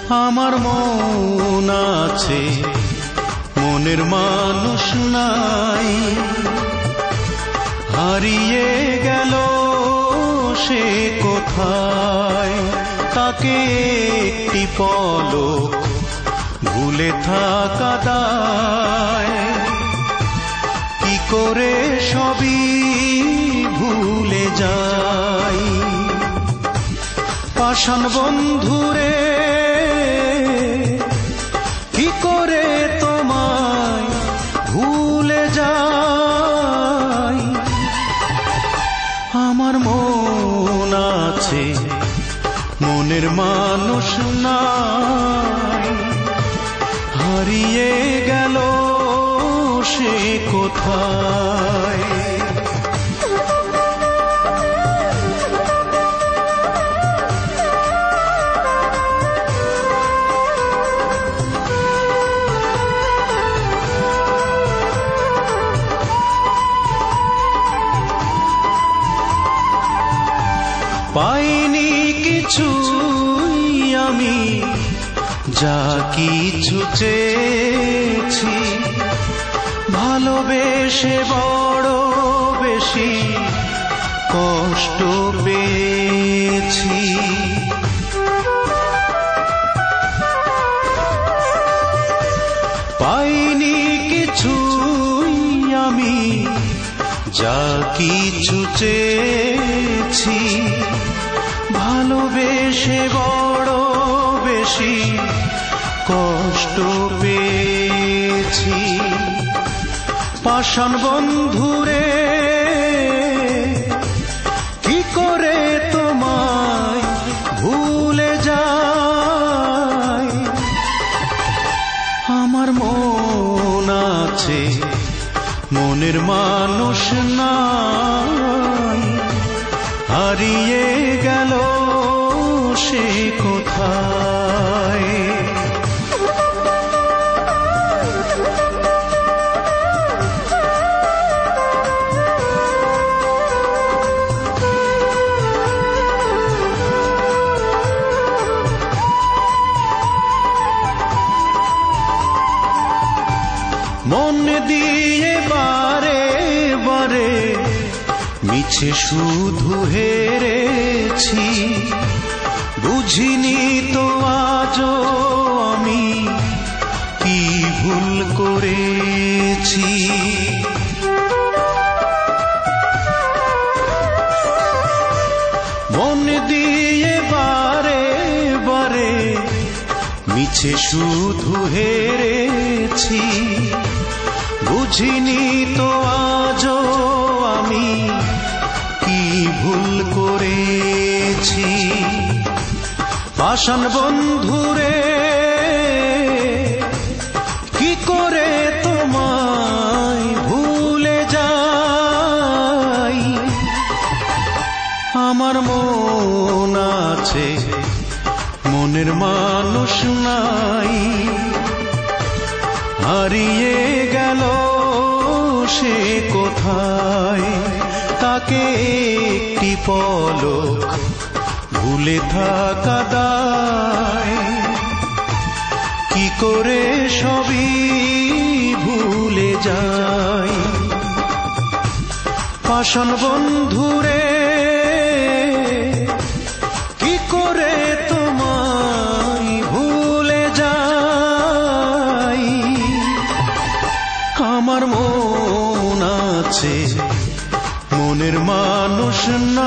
আমার মন আছে, মনের মানুষ নাই। হারিয়ে গেল সে কোথায়, তাকে একটি পলক ভুলে থাকা দায়। কি করে সবই ভুলে যাই, পাষাণ বন্ধুরে কি করে তোমায় ভুলে যাই। আমার মন আছে, মনের মানুষ নাই। হারিয়ে গেল সে কোথায়। পাইনি কিছুই আমি, যা কিছু চেয়েছি। ভালোবেসে বড় বেশি কষ্ট পেয়েছি। পাইনি কিছুই আমি, যা কিছু চেয়েছি। ভালোবেসে বড় বেশি কষ্ট পেয়েছি। পাষাণ বন্ধুরে কি করে তোমায় ভুলে যাই। আমার মন আছে, মনের মানুষ নাই। হারিয়ে গেল সে কোথায়। মন দিয়ে বারে বারে মিছে শুধু হেরেছি। বুঝিনি তো আজও আমি কি ভুল করেছি। মন দিয়ে বারে বারে মিছে শুধু হেরেছি। বুঝিনি তো আজও আমি কি ভুল করেছি। পাষাণ বন্ধুরে কি করে তোমায় ভুলে যাই। আমার মন আছে, মনের মানুষ নাই। হারিয়ে গেল সে কোথায়, তাকে একটি পলক ভুলে থাকা দায়। কি করে সবই ভুলে যাই। পাষাণ বন্ধুরে কি করে তোমায় ভুলে যাই। আমার মন আছে, মনের মানুষ না।